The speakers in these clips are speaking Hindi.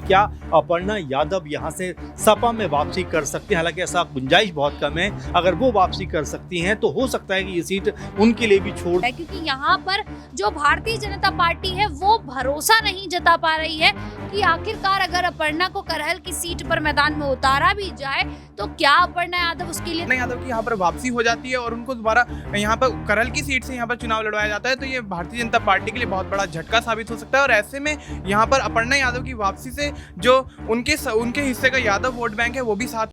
क्या अपर्णा यादव यहाँ से सपा में वापसी कर सकती हैं। हालांकि ऐसा गुंजाइश बहुत कम है, अगर वो वापसी कर सकती हैं तो हो सकता है कि ये सीट उनके लिए भी छोड़, क्योंकि यहाँ पर जो भारतीय जनता पार्टी है वो भरोसा नहीं जता पा रही है कि आखिरकार अगर अपर्णा को करहल की सीट पर मैदान में उतारा भी जाए तो क्या अपर्णा यादव उसके लिए यादव की यहाँ पर वापसी हो जाती है और उनको दोबारा यहाँ पर करहल की सीट से यहाँ पर चुनाव लड़वाया जाता है, तो ये भारतीय जनता पार्टी के लिए बहुत बड़ा झटका साबित हो सकता है। और ऐसे में यहाँ पर अपर्णा यादव की वापसी से जो उनके हिस्से का यादव वोट बैंक है वो भी साथ।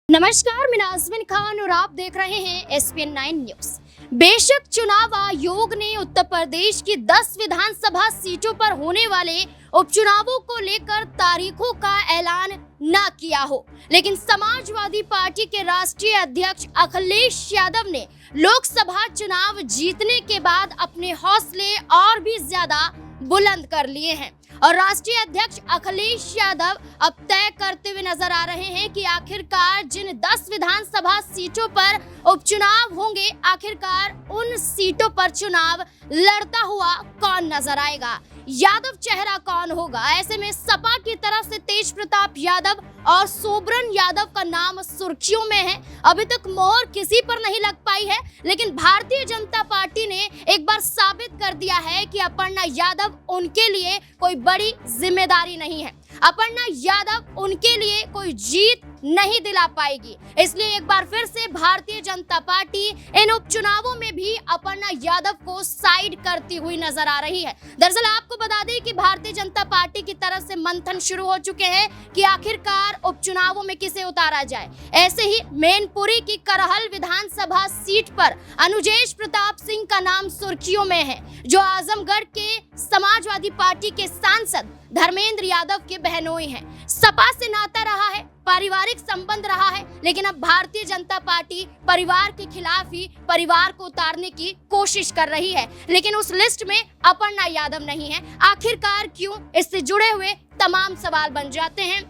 नमस्कार, मैं नाज़मीन खान और आप देख रहे हैं SPN 9 न्यूज। बेशक चुनाव आयोग ने उत्तर प्रदेश की 10 विधानसभा सीटों पर होने वाले उपचुनावों को लेकर तारीखों का ऐलान न किया हो, लेकिन समाजवादी पार्टी के राष्ट्रीय अध्यक्ष अखिलेश यादव ने लोकसभा चुनाव जीतने के बाद अपने हौसले और भी ज्यादा बुलंद कर लिए हैं और राष्ट्रीय अध्यक्ष अखिलेश यादव अब तय करते हुए नजर आ रहे हैं कि आखिरकार जिन 10 विधानसभा सीटों पर उपचुनाव होंगे, आखिरकार उन सीटों पर चुनाव लड़ता हुआ कौन नजर आएगा, यादव चेहरा कौन होगा। ऐसे में सपा की तरफ से तेज प्रताप यादव और सोबरन यादव का नाम सुर्खियों में है। अभी तक मोहर किसी पर नहीं लग पाई है, लेकिन भारतीय जनता पार्टी ने एक बार साबित कर दिया है कि अपर्णा यादव उनके लिए कोई बड़ी जिम्मेदारी नहीं है, अपर्णा यादव उनके लिए कोई जीत नहीं दिला पाएगी। इसलिए एक बार फिर से भारतीय जनता पार्टी इन उपचुनावों में भी अपर्णा यादव को साइड करती हुई नजर आ रही है। दरअसल आपको बता दें कि भारतीय जनता पार्टी की तरफ से मंथन शुरू हो चुके हैं कि आखिरकार उपचुनावों में किसे उतारा जाए। ऐसे ही मैनपुरी की करहल विधानसभा सीट पर अनुजेश प्रताप सिंह का नाम सुर्खियों में है, जो आजमगढ़ के समाजवादी पार्टी के सांसद धर्मेंद्र यादव के बहनोई हैं। सपा से नाता रहा है, पारिवारिक संबंध रहा है, लेकिन अब भारतीय जनता पार्टी परिवार के खिलाफ ही परिवार को उतारने की कोशिश कर रही है, लेकिन उस लिस्ट में अपर्णा यादव नहीं है। आखिरकार क्यों, इससे जुड़े हुए तमाम सवाल बन जाते हैं।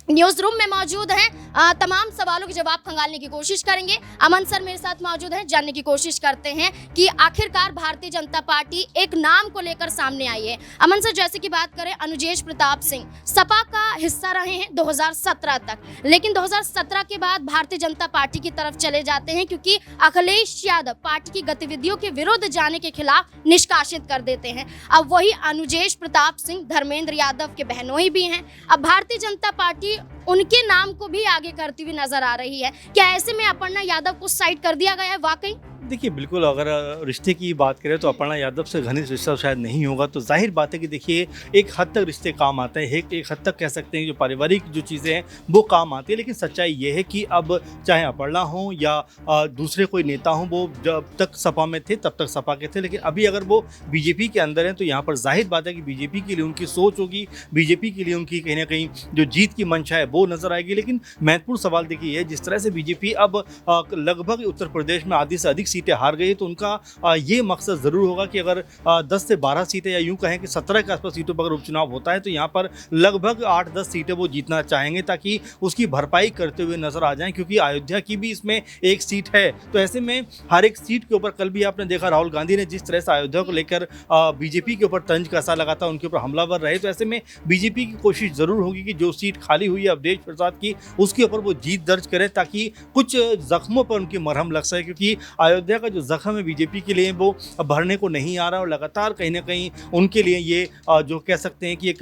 न्यूज रूम में मौजूद हैं, तमाम सवालों के जवाब खंगालने की कोशिश करेंगे। अमन सर मेरे साथ मौजूद हैं, जानने की कोशिश करते हैं कि आखिरकार भारतीय जनता पार्टी एक नाम को लेकर सामने आई है। अमन सर, जैसे कि बात करें, अनुजेश प्रताप सिंह सपा का हिस्सा रहे हैं 2017 तक, लेकिन 2017 के बाद भारतीय जनता पार्टी की तरफ चले जाते हैं क्योंकि अखिलेश यादव पार्टी की गतिविधियों के विरुद्ध जाने के खिलाफ निष्कासित कर देते हैं। अब वही अनुजेश प्रताप सिंह धर्मेंद्र यादव के बहनोई भी हैं। अब भारतीय जनता पार्टी उनके नाम को भी आगे करती हुई नजर आ रही है। क्या ऐसे में अपर्णा यादव को साइड कर दिया गया है वाकई? देखिए बिल्कुल, अगर रिश्ते की बात करें तो अपर्णा यादव से घनिष्ठ रिश्ता शायद नहीं होगा, तो जाहिर बात है कि देखिए एक हद तक रिश्ते काम आते हैं, एक हद तक कह सकते हैं जो पारिवारिक जो चीज़ें हैं वो काम आती है। लेकिन सच्चाई ये है कि अब चाहे अपर्णा हो या दूसरे कोई नेता हों, वो जब तक सपा में थे तब तक सपा के थे, लेकिन अभी अगर वो बीजेपी के अंदर हैं तो यहाँ पर जाहिर बात है कि बीजेपी के लिए उनकी सोच होगी, बीजेपी के लिए उनकी कहीं ना कहीं जो जीत की मंशा है वो नजर आएगी। लेकिन महत्वपूर्ण सवाल देखिए, जिस तरह से बीजेपी अब लगभग उत्तर प्रदेश में आधी से अधिक सीटें हार गई, तो उनका ये मकसद ज़रूर होगा कि अगर 10 से 12 सीटें या यूँ कहें कि 17 के आसपास सीटों पर अगर उपचुनाव होता है तो यहाँ पर लगभग 8-10 सीटें वो जीतना चाहेंगे ताकि उसकी भरपाई करते हुए नजर आ जाएं, क्योंकि अयोध्या की भी इसमें एक सीट है। तो ऐसे में हर एक सीट के ऊपर, कल भी आपने देखा राहुल गांधी ने जिस तरह से अयोध्या को लेकर बीजेपी के ऊपर तंज कसा लगा था, उनके ऊपर हमलावर रहे, तो ऐसे में बीजेपी की कोशिश ज़रूर होगी कि जो सीट खाली हुई है अवधेश प्रसाद की, उसके ऊपर वो जीत दर्ज करें ताकि कुछ जख्मों पर उनकी मरहम लग सके, क्योंकि अयोध्या का जो जख्म है बीजेपी के लिए वो भरने को नहीं आ रहा और लगातार कहीं ना कहीं उनके लिए ये जो कह सकते हैं कि एक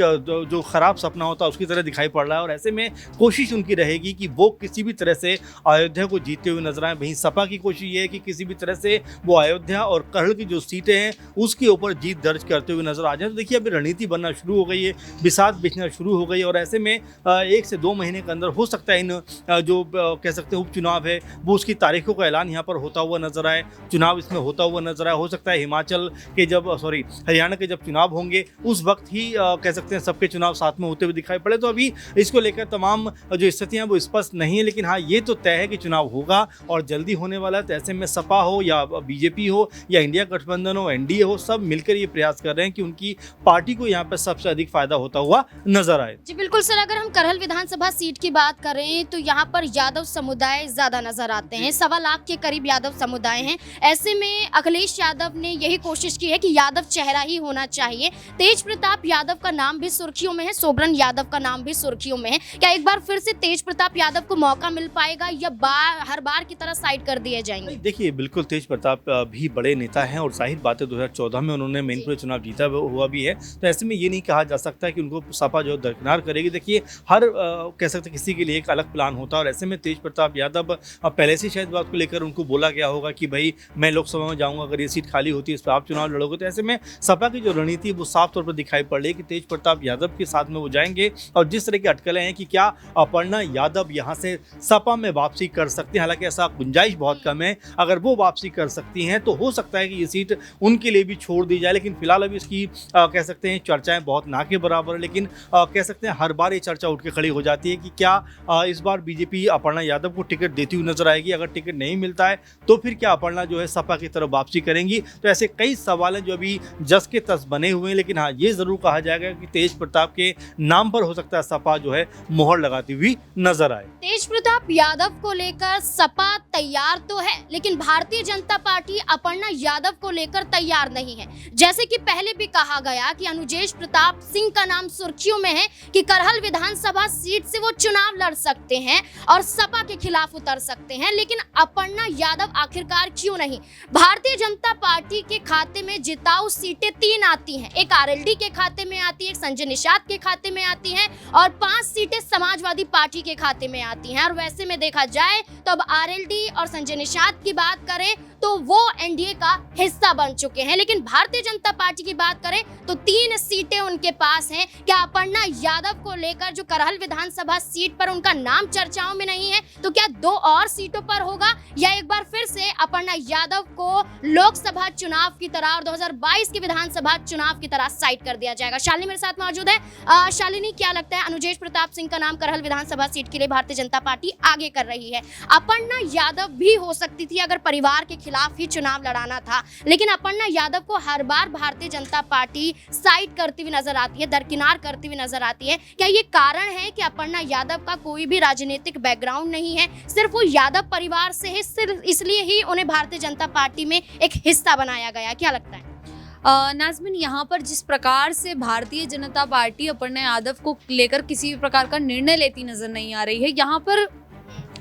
जो खराब सपना होता है उसकी तरह दिखाई पड़ रहा है। और ऐसे में कोशिश उनकी रहेगी कि वो किसी भी तरह से अयोध्या को जीतते हुए नजर आए। वहीं सपा की कोशिश ये है कि किसी भी तरह से वो अयोध्या और करहल की जो सीटें हैं उसके ऊपर जीत दर्ज करते हुए नजर आ जाए। तो देखिए अभी रणनीति बनना शुरू हो गई है, बिसात बिछना शुरू हो गई है और ऐसे में 1 से 2 महीने के अंदर हो सकता है इन जो कह सकते हैं उपचुनाव है वो उसकी तारीखों का ऐलान यहाँ पर होता हुआ नजर आए, चुनाव इसमें होता हुआ नजर आए। हो सकता है हिमाचल के हरियाणा के जब चुनाव होंगे उस वक्त ही कह सकते हैं सबके चुनाव साथ में होते हुए दिखाई पड़े। तो अभी इसको लेकर तमाम जो स्थितियां वो स्पष्ट नहीं है, लेकिन हाँ ये तो तय है कि चुनाव होगा और जल्दी होने वाला है। तो ऐसे में सपा हो या बीजेपी हो या इंडिया गठबंधन हो, एनडीए हो, सब मिलकर ये प्रयास कर रहे हैं कि उनकी पार्टी को यहाँ पर सबसे अधिक फायदा होता हुआ नजर आए। जी बिल्कुल सर, अगर हम करहल विधानसभा सीट की बात करें तो यहाँ पर यादव समुदाय ज्यादा नजर आते हैं। 1.25 लाख के करीब यादव समुदाय हैं। ऐसे में अखिलेश यादव ने यही कोशिश की है कि यादव चेहरा ही होना चाहिए। तेज प्रताप यादव का नाम भी सुर्खियों में है, सोबरन यादव का नाम भी सुर्खियों में है। क्या एक बार फिर से तेज प्रताप यादव को मौका मिल पाएगा या हर बार की तरह साइड कर दिए जाएंगे? देखिए, बिल्कुल तेज प्रताप भी बड़े नेता हैं और जाहिर बात है 2014 में उन्होंने मैनपुरी चुनाव जीता हुआ भी है। तो ऐसे में ये नहीं कहा जा सकता कि उनको सपा जो दरकिनार करेगी। देखिए, हर कह सकते किसी के लिए एक अलग प्लान होता है और ऐसे में तेज प्रताप यादव पहले से शायद बात को लेकर उनको बोला गया होगा कि भाई मैं लोकसभा में जाऊंगा, अगर ये सीट खाली होती है इस पर आप चुनाव लड़ोगे। तो ऐसे में सपा की जो रणनीति है वो साफ तौर पर दिखाई पड़ रही है कि तेज प्रताप यादव के साथ में वो जाएंगे और जिस तरह की अटकलें हैं कि क्या अपर्णा यादव यहाँ से सपा में वापसी कर सकती हैं, हालांकि ऐसा गुंजाइश बहुत कम है। अगर वो वापसी कर सकती हैं तो हो सकता है कि ये सीट उनके लिए भी छोड़ दी जाए, लेकिन फिलहाल अभी इसकी कह सकते हैं चर्चाएं बहुत ना के बराबर है। लेकिन कह सकते हैं हर बार ये चर्चा उठ के खड़ी हो जाती है कि क्या इस बार बीजेपी अपर्णा यादव को टिकट देती हुई नजर आएगी। अगर टिकट नहीं मिलता है तो फिर क्या अपर्णा जो है सपा की तरफ वापसी करेंगी। तो ऐसे कई सवाल हैं जो अभी जस के तस बने हुए हैं, लेकिन हाँ ये जरूर कहा जाएगा कि तेज प्रताप के नाम पर हो सकता है सपा जो है मोहर लगाती हुई नजर आए। तेज प्रताप यादव को लेकर सपा तैयार तो है, लेकिन भारतीय जनता पार्टी अपर्णा यादव को लेकर तैयार नहीं है। जैसे कि पहले भी कहा गया कि अनुजेश प्रताप सिंह का नाम सुर्खियों में है कि करहल विधानसभा सीट से वो चुनाव लड़ सकते हैं और सपा के खिलाफ उतर सकते हैं, लेकिन अपर्णा यादव आखिरकार क्यों नहीं? भारतीय जनता पार्टी के खाते में जिताऊ सीटें 3 आती हैं, एक आरएलडी के खाते में आती है, एक संजय निषाद के खाते में आती है और 5 सीटें समाजवादी पार्टी के खाते में आती हैं। और वैसे में देखा जाए तो अब आरएलडी और संजय निषाद की बात करें तो वो एनडीए का हिस्सा बन चुके हैं, लेकिन भारतीय जनता पार्टी की बात करें तो 3 सीटें उनके पास हैं। क्या अपर्णा यादव को लेकर जो करहल विधानसभा सीट पर उनका नाम चर्चाओं में नहीं है तो क्या 2 और सीटों पर होगा, या एक बार फिर से अपर्णा यादव को लोकसभा चुनाव की तरह और 2022 के विधानसभा चुनाव की तरह साइड कर दिया जाएगा? शालिनी मेरे साथ मौजूद है। शालिनी, क्या लगता है अनुजेश प्रताप सिंह का नाम करहल विधानसभा सीट के लिए भारतीय जनता पार्टी आगे कर रही है? अपर्णा यादव भी हो सकती थी अगर परिवार के खिलाफ ही चुनाव लड़ाना था, लेकिन अपर्णा यादव को हर बार भारतीय जनता पार्टी साइड करती हुई नजर आती है, दरकिनार करती हुई नजर आती है। क्या ये कारण है कि अपर्णा यादव का कोई भी राजनीतिक बैकग्राउंड नहीं है, सिर्फ वो यादव परिवार से है, सिर्फ इसलिए ही उन्हें भारतीय जनता पार्टी में एक हिस्सा बनाया गया? क्या लगता है? नाज़मीन, यहाँ पर जिस प्रकार से भारतीय जनता पार्टी अपर्णा यादव को लेकर किसी भी प्रकार का निर्णय लेती नजर नहीं आ रही है, यहाँ पर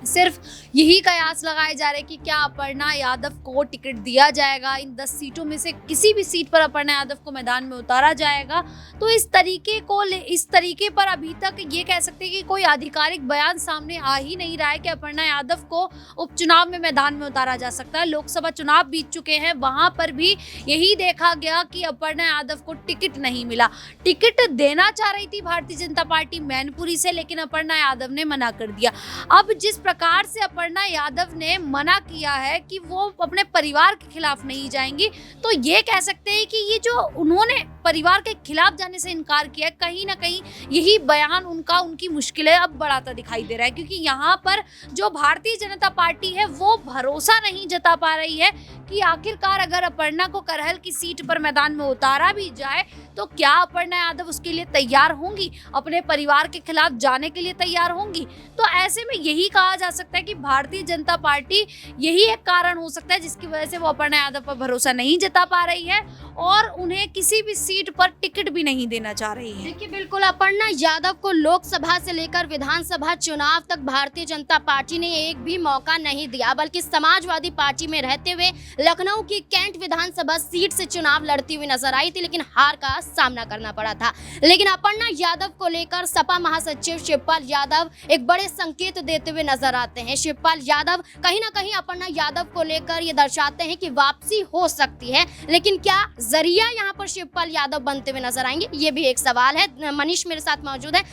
सिर्फ यही कयास लगाए जा रहे हैं कि क्या अपर्णा यादव को टिकट दिया जाएगा, इन 10 सीटों में से किसी भी सीट पर अपर्णा यादव को मैदान में उतारा जाएगा। तो इस तरीके पर अभी तक ये कह सकते हैं कि कोई आधिकारिक बयान सामने आ ही नहीं रहा है कि अपर्णा यादव को उपचुनाव में मैदान में उतारा जा सकता है। लोकसभा चुनाव बीत चुके हैं, वहां पर भी यही देखा गया कि अपर्णा यादव को टिकट नहीं मिला। टिकट देना चाह रही थी भारतीय जनता पार्टी मैनपुरी से, लेकिन अपर्णा यादव ने मना कर दिया। अब जिस प्रकार से अपर्णा यादव ने मना किया है कि वो अपने परिवार के खिलाफ नहीं जाएंगी, तो ये कह सकते हैं कि ये जो उन्होंने परिवार के खिलाफ जाने से इनकार किया, कहीं ना कहीं यही बयान उनकी मुश्किलें अब बढ़ाता दिखाई दे रहा है, क्योंकि यहाँ पर जो भारतीय जनता पार्टी है वो भरोसा नहीं जता पा रही है कि आखिरकार अगर अपर्णा को करहल की सीट पर मैदान में उतारा भी जाए तो क्या अपर्णा यादव उसके लिए तैयार होंगी, अपने परिवार के खिलाफ जाने के लिए तैयार होंगी। तो ऐसे में यही कहा जा सकता है कि भारतीय जनता पार्टी यही एक कारण हो सकता है जिसकी वजह से वो अपर्णा यादव पर भरोसा नहीं जता पा रही है और उन्हें किसी भी सीट पर टिकट भी नहीं देना चाह रही है। देखिए, बिल्कुल अपर्णा यादव को लोकसभा से लेकर विधानसभा चुनाव तक भारतीय जनता पार्टी ने एक भी मौका नहीं दिया, बल्कि समाजवादी पार्टी में रहते हुए लखनऊ की कैंट विधानसभा सीट से चुनाव लड़ती हुई नजर आई थी, लेकिन हार का सामना करना पड़ा था। लेकिन अपर्णा यादव को लेकर सपा महासचिव शिवपाल यादव एक बड़े संकेत देते हुए नजर आते हैं। शिवपाल यादव कहीं ना कहीं अपर्णा यादव को लेकर ये दर्शाते हैं कि वापसी हो सकती है, लेकिन क्या जरिया यहाँ पर शिवपाल यादव बनते हुए नजर आएंगे, ये भी एक सवाल है। मनीष मेरे साथ मौजूद है।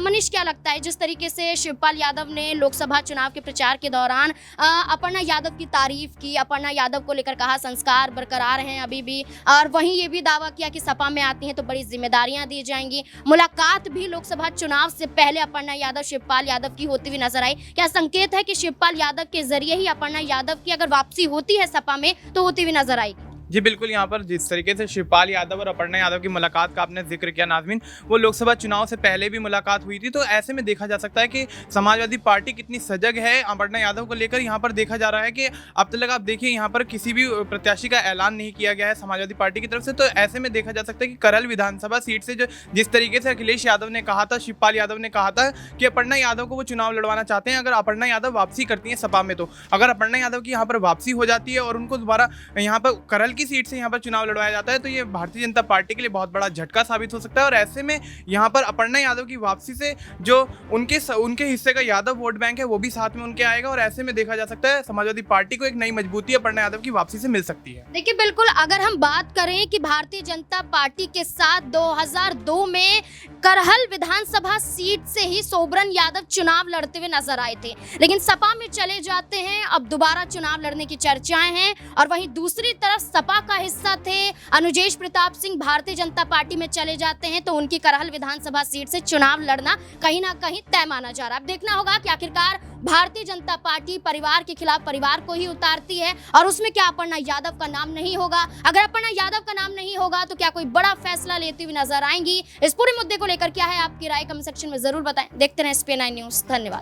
मनीष, क्या लगता है, जिस तरीके से शिवपाल यादव ने लोकसभा चुनाव के प्रचार के दौरान अपर्णा यादव की तारीफ की, अपर्णा यादव को लेकर कहा संस्कार बरकरार हैं अभी भी, और वहीं ये भी दावा किया कि सपा में आती हैं तो बड़ी जिम्मेदारियां दी जाएंगी। मुलाकात भी लोकसभा चुनाव से पहले अपर्णा यादव शिवपाल यादव की होती हुई नजर आई। क्या संकेत है कि शिवपाल यादव के जरिए ही अपर्णा यादव की अगर वापसी होती है सपा में तो होती हुई नजर आएगी? जी बिल्कुल, यहाँ पर जिस तरीके से शिवपाल यादव और अपर्णा यादव की मुलाकात का आपने जिक्र किया नाज़मीन, वो लोकसभा चुनाव से पहले भी मुलाकात हुई थी। तो ऐसे में देखा जा सकता है कि समाजवादी पार्टी कितनी सजग है अपर्णा यादव को लेकर। यहाँ पर देखा जा रहा है कि अब तक आप देखिए यहाँ पर किसी भी प्रत्याशी का ऐलान नहीं किया गया है समाजवादी पार्टी की तरफ से। तो ऐसे में देखा जा सकता है कि करल विधानसभा सीट से जो जिस तरीके से अखिलेश यादव ने कहा था, शिवपाल यादव ने कहा था कि अपर्णा यादव को वो चुनाव लड़वाना चाहते हैं अगर अपर्णा यादव वापसी करती हैं सपा में। तो अगर अपर्णा यादव की यहाँ पर वापसी हो जाती है और उनको दोबारा यहाँ पर करल की सीट से यहाँ पर चुनाव लड़वाया जाता है तो ये भारतीय जनता पार्टी के लिए बहुत बड़ा झटका साबित हो सकता है। और ऐसे में यहाँ पर अपर्णा यादव की वापसी से जो उनके हिस्से का यादव वोट बैंक है वो भी साथ में उनके आएगा। और ऐसे में देखा जा सकता है समाजवादी पार्टी को एक नई मजबूती अपर्णा यादव की वापसी से मिल सकती है। देखिए बिल्कुल, अगर हम बात करें कि भारतीय जनता पार्टी के साथ 2002 में करहल विधानसभा सीट से ही सोबरन यादव चुनाव लड़ते हुए नजर आए थे, लेकिन सपा में चले जाते हैं। अब दोबारा चुनाव लड़ने की चर्चाएं हैं। और वहीं दूसरी तरफ सपा का हिस्सा थे अनुजेश प्रताप सिंह, भारतीय जनता पार्टी में चले जाते हैं तो उनकी करहल विधानसभा सीट से चुनाव लड़ना कहीं ना कहीं तय माना जा रहा है। अब देखना होगा कि आखिरकार भारतीय जनता पार्टी परिवार के खिलाफ परिवार को ही उतारती है और उसमें क्या अपर्णा यादव का नाम नहीं होगा। अगर अपर्णा यादव का नाम नहीं होगा तो क्या कोई बड़ा फैसला लेती हुई नजर आएंगी। इस पूरे मुद्दे को लेकर क्या है आपकी राय, कमेंट सेक्शन में जरूर बताएं। देखते रहें SPN9 न्यूज़। धन्यवाद।